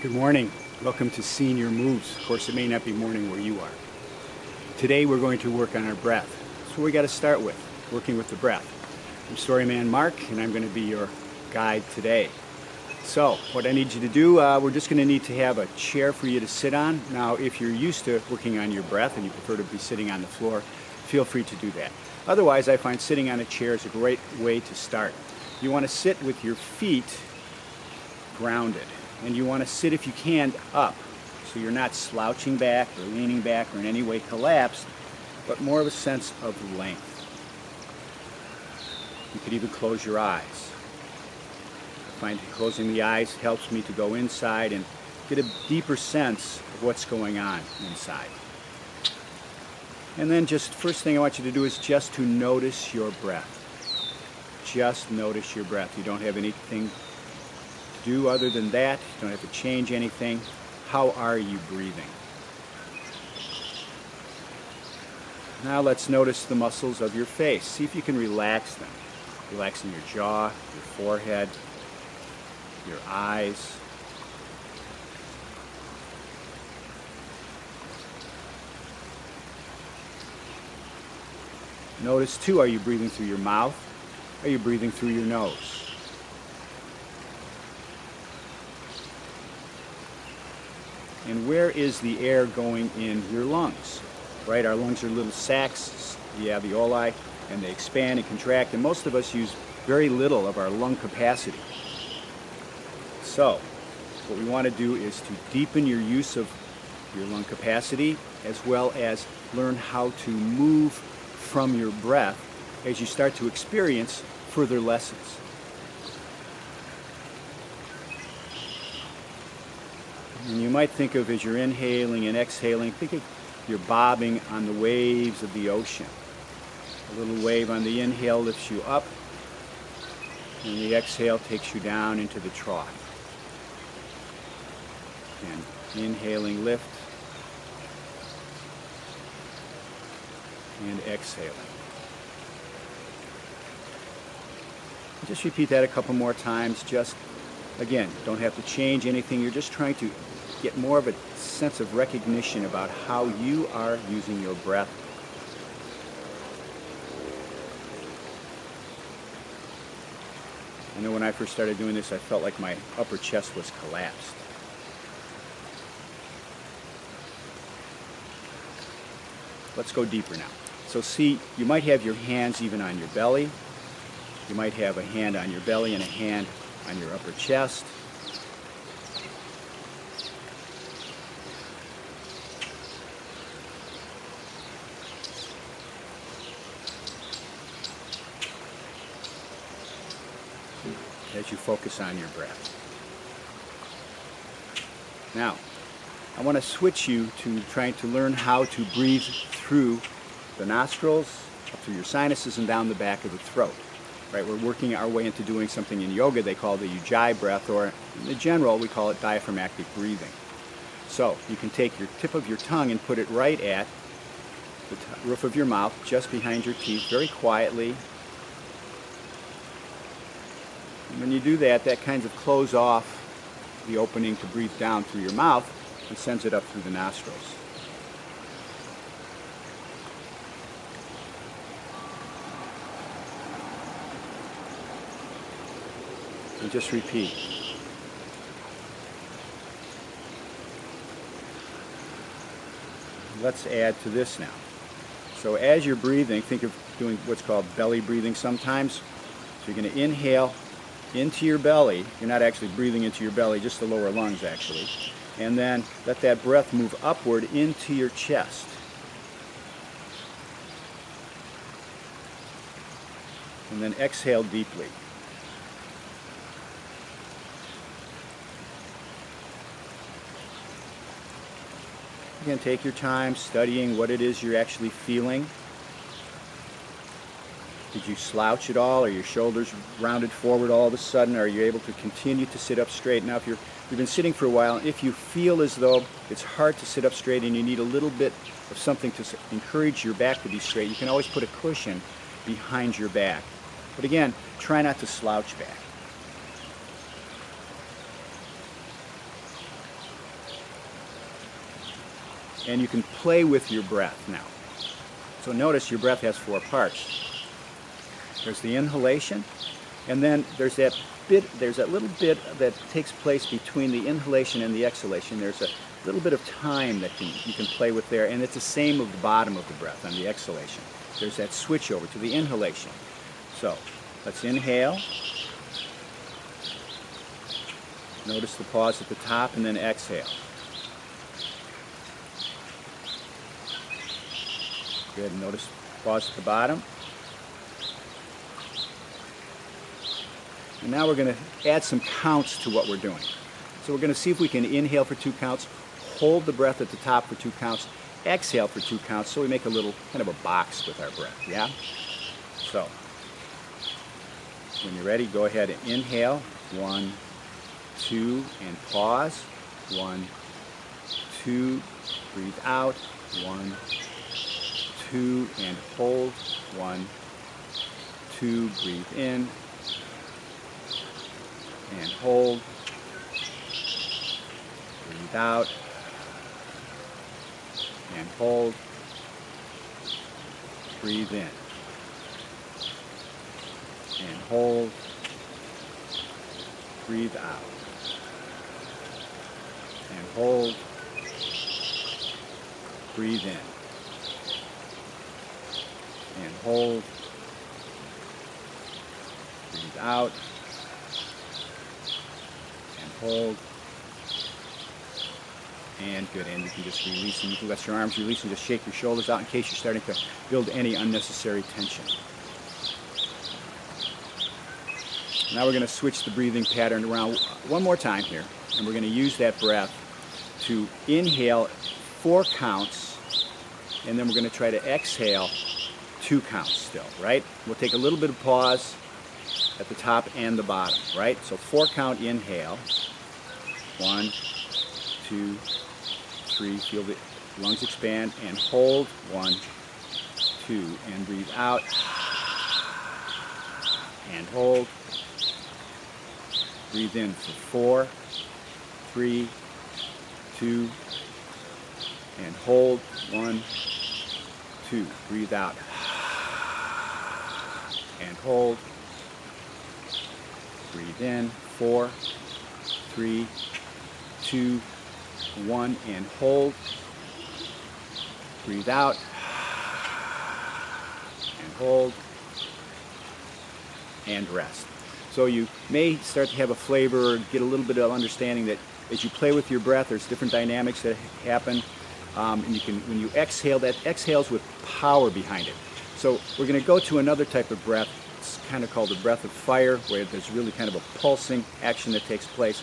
Good morning. Welcome to Seeing Your Moves. Of course, it may not be morning where you are. Today we're going to work on our breath. That's what we got to start with, working with the breath. I'm Storyman Mark, and I'm going to be your guide today. So, what I need you to do, we're just going to need to have a chair for you to sit on. Now, if you're used to working on your breath and you prefer to be sitting on the floor, feel free to do that. Otherwise, I find sitting on a chair is a great way to start. You want to sit with your feet grounded. And you want to sit, if you can, up, so you're not slouching back or leaning back or in any way collapsed, but more of a sense of length. You could even close your eyes. I find closing the eyes helps me to go inside and get a deeper sense of what's going on inside. And then just first thing I want you to do is just to notice your breath. Just notice your breath. You don't have anything do other than that. You don't have to change anything. How are you breathing? Now let's notice the muscles of your face. See if you can relax them. Relaxing your jaw, your forehead, your eyes. Notice too, are you breathing through your mouth? Are you breathing through your nose? And where is the air going in your lungs? Right, our lungs are little sacs, the alveoli, and they expand and contract, and most of us use very little of our lung capacity. So, what we want to do is to deepen your use of your lung capacity, as well as learn how to move from your breath as you start to experience further lessons. And you might think of, as you're inhaling and exhaling, think of you're bobbing on the waves of the ocean. A little wave on the inhale lifts you up, and the exhale takes you down into the trough. And inhaling lift, and exhaling. Just repeat that a couple more times. Just, again, don't have to change anything. You're just trying to get more of a sense of recognition about how you are using your breath. I know when I first started doing this, I felt like my upper chest was collapsed. Let's go deeper now. So see, you might have your hands even on your belly. You might have a hand on your belly and a hand on your upper chest. As you focus on your breath. Now, I want to switch you to trying to learn how to breathe through the nostrils, up through your sinuses, and down the back of the throat. Right? We're working our way into doing something in yoga they call the ujjayi breath, or in the general we call it diaphragmatic breathing. So you can take your tip of your tongue and put it right at the roof of your mouth, just behind your teeth, very quietly. And when you do that, that kind of closes off the opening to breathe down through your mouth and sends it up through the nostrils. And just repeat. Let's add to this now. So as you're breathing, think of doing what's called belly breathing sometimes. So you're going to inhale into your belly. You're not actually breathing into your belly, just the lower lungs actually. And then let that breath move upward into your chest. And then exhale deeply. Again, take your time studying what it is you're actually feeling. Did you slouch at all? Are your shoulders rounded forward all of a sudden? Are you able to continue to sit up straight? Now, if you've been sitting for a while, if you feel as though it's hard to sit up straight and you need a little bit of something to encourage your back to be straight, you can always put a cushion behind your back. But again, try not to slouch back. and you can play with your breath now. So notice your breath has 4 parts. There's the inhalation, and then there's that little bit that takes place between the inhalation and the exhalation. There's a little bit of time that you can play with there, and it's the same of the bottom of the breath on the exhalation. There's that switch over to the inhalation. So let's inhale. Notice the pause at the top, and then exhale. Good. Notice pause at the bottom. And now we're going to add some counts to what we're doing. So we're going to see if we can inhale for 2 counts, hold the breath at the top for 2 counts, exhale for 2 counts, so we make a little kind of a box with our breath, yeah? So when you're ready, go ahead and inhale. 1, 2, and pause. 1, 2, breathe out. 1, 2, and hold. 1, 2, breathe in, and hold. Breathe out, and hold. Breathe in, and hold. Breathe out, and hold. Breathe in, and hold. Breathe out, and hold. And good, and you can just release, and you can let your arms release and just shake your shoulders out in case you're starting to build any unnecessary tension. Now we're going to switch the breathing pattern around one more time here, and we're going to use that breath to inhale 4 counts, and then we're going to try to exhale 2 counts still, right? We'll take a little bit of pause at the top and the bottom, right? So 4 count inhale. 1, 2, 3, feel the lungs expand, and hold. 1, 2, and breathe out, and hold. Breathe in for 4, 3, 2, and hold. 1, 2, breathe out, and hold. Breathe in, 4, 3, 2, 1, and hold. Breathe out, and hold, and rest. So you may start to have a flavor or get a little bit of understanding that as you play with your breath, there's different dynamics that happen. And you can, when you exhale, that exhales with power behind it. So we're going to go to another type of breath. It's kind of called the breath of fire, where there's really kind of a pulsing action that takes place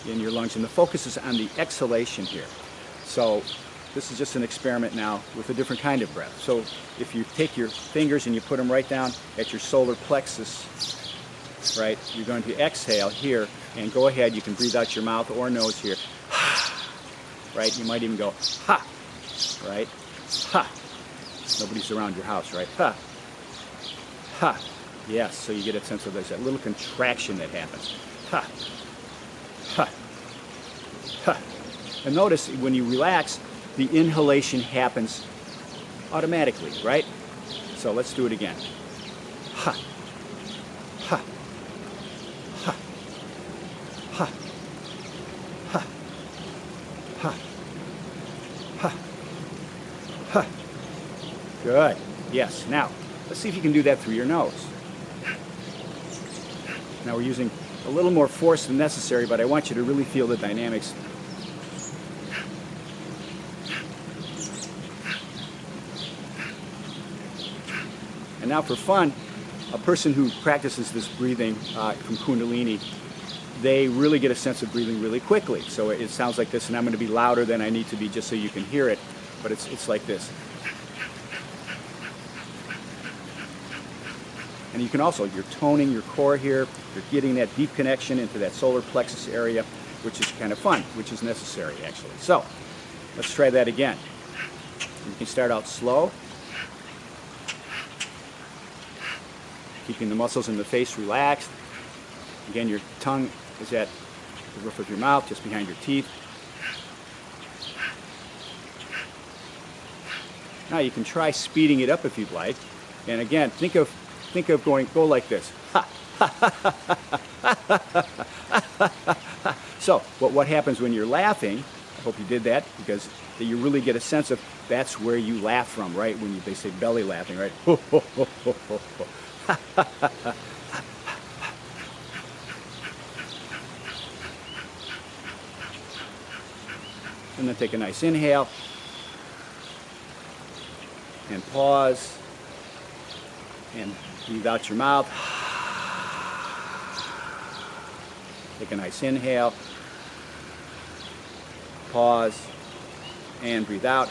in your lungs, and the focus is on the exhalation here. So this is just an experiment now with a different kind of breath. So if you take your fingers and you put them right down at your solar plexus, right, you're going to exhale here, and go ahead, you can breathe out your mouth or nose here, right? You might even go ha, right? Ha. Nobody's around your house, right? Ha. Ha. Yes, so you get a sense of there's that little contraction that happens. Ha. Ha. Ha. And notice when you relax, the inhalation happens automatically, right? So let's do it again. Ha. Ha. Ha. Ha. Ha. Ha. Ha. Ha. Good. Yes. Now, let's see if you can do that through your nose. Now we're using a little more force than necessary, but I want you to really feel the dynamics. And now for fun, a person who practices this breathing from Kundalini, they really get a sense of breathing really quickly. So it sounds like this, and I'm going to be louder than I need to be just so you can hear it, but it's like this. And you can also, you're toning your core here, you're getting that deep connection into that solar plexus area, which is kind of fun, which is necessary actually. So let's try that again. You can start out slow, keeping the muscles in the face relaxed. Again, your tongue is at the roof of your mouth, just behind your teeth. Now you can try speeding it up if you'd like. And again, think of go like this. So what happens when you're laughing, I hope you did that, because you really get a sense of that's where you laugh from, right? When they say belly laughing, right? And then take a nice inhale and pause and breathe out your mouth. Take a nice inhale, pause, and breathe out.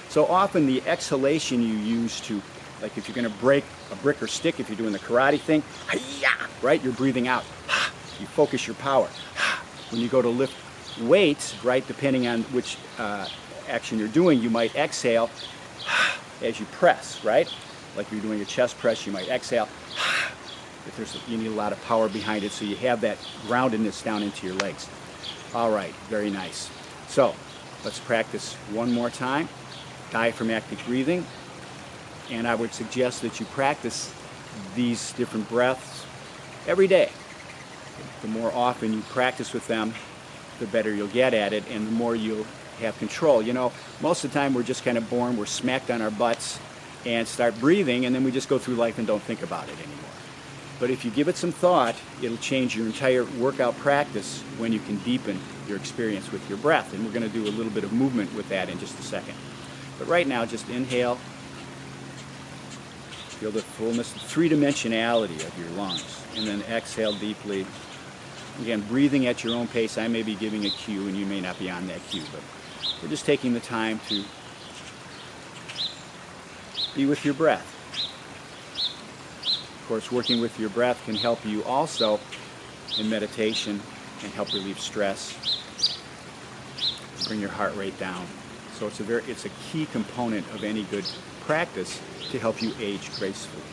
So often the exhalation you use to, like if you're going to break a brick or stick, if you're doing the karate thing, right, you're breathing out. You focus your power. When you go to lift weights, right, depending on which action you're doing, you might exhale as you press, right? Like you're doing a chest press, you might exhale. You need a lot of power behind it, so you have that groundedness down into your legs. All right, very nice. So let's practice one more time. Diaphragmatic breathing. And I would suggest that you practice these different breaths every day. The more often you practice with them, the better you'll get at it, and the more you'll have control. You know, most of the time we're just kind of born, we're smacked on our butts and start breathing, and then we just go through life and don't think about it anymore. But if you give it some thought, it'll change your entire workout practice when you can deepen your experience with your breath. And we're going to do a little bit of movement with that in just a second. But right now, just inhale. Feel the fullness, the three-dimensionality of your lungs. And then exhale deeply. Again, breathing at your own pace. I may be giving a cue, and you may not be on that cue. But we're just taking the time to be with your breath. Of course, working with your breath can help you also in meditation and help relieve stress, bring your heart rate down. So it's a key component of any good practice to help you age gracefully.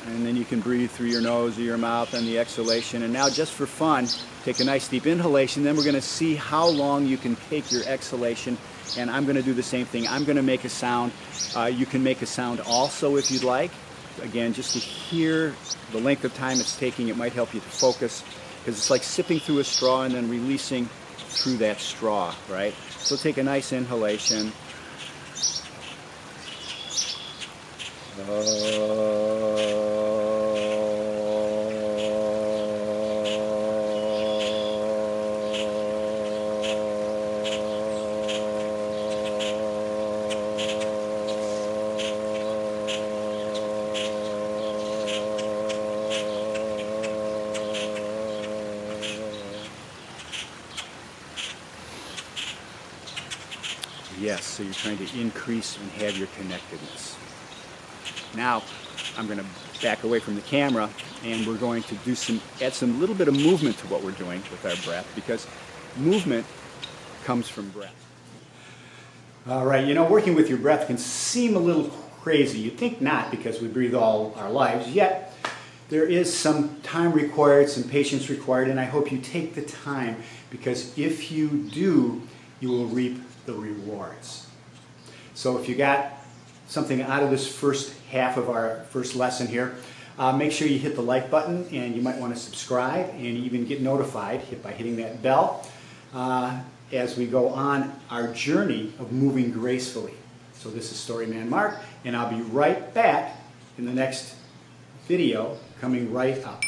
And then you can breathe through your nose or your mouth on the exhalation. And now, just for fun, take a nice deep inhalation. Then we're going to see how long you can take your exhalation. And I'm going to do the same thing. I'm going to make a sound. You can make a sound also if you'd like. Again, just to hear the length of time it's taking, it might help you to focus. Because it's like sipping through a straw and then releasing through that straw, right? So take a nice inhalation. Yes, so you're trying to increase and have your connectedness. Now, I'm going to back away from the camera, and we're going to add some little bit of movement to what we're doing with our breath, because movement comes from breath. All right, you know, working with your breath can seem a little crazy. You'd think not, because we breathe all our lives, yet there is some time required, some patience required, and I hope you take the time, because if you do, you will reap the rewards. So if you got something out of this first half of our first lesson here, make sure you hit the like button, and you might want to subscribe and even get notified by hitting that bell as we go on our journey of moving gracefully. So this is Storyman Mark, and I'll be right back in the next video coming right up.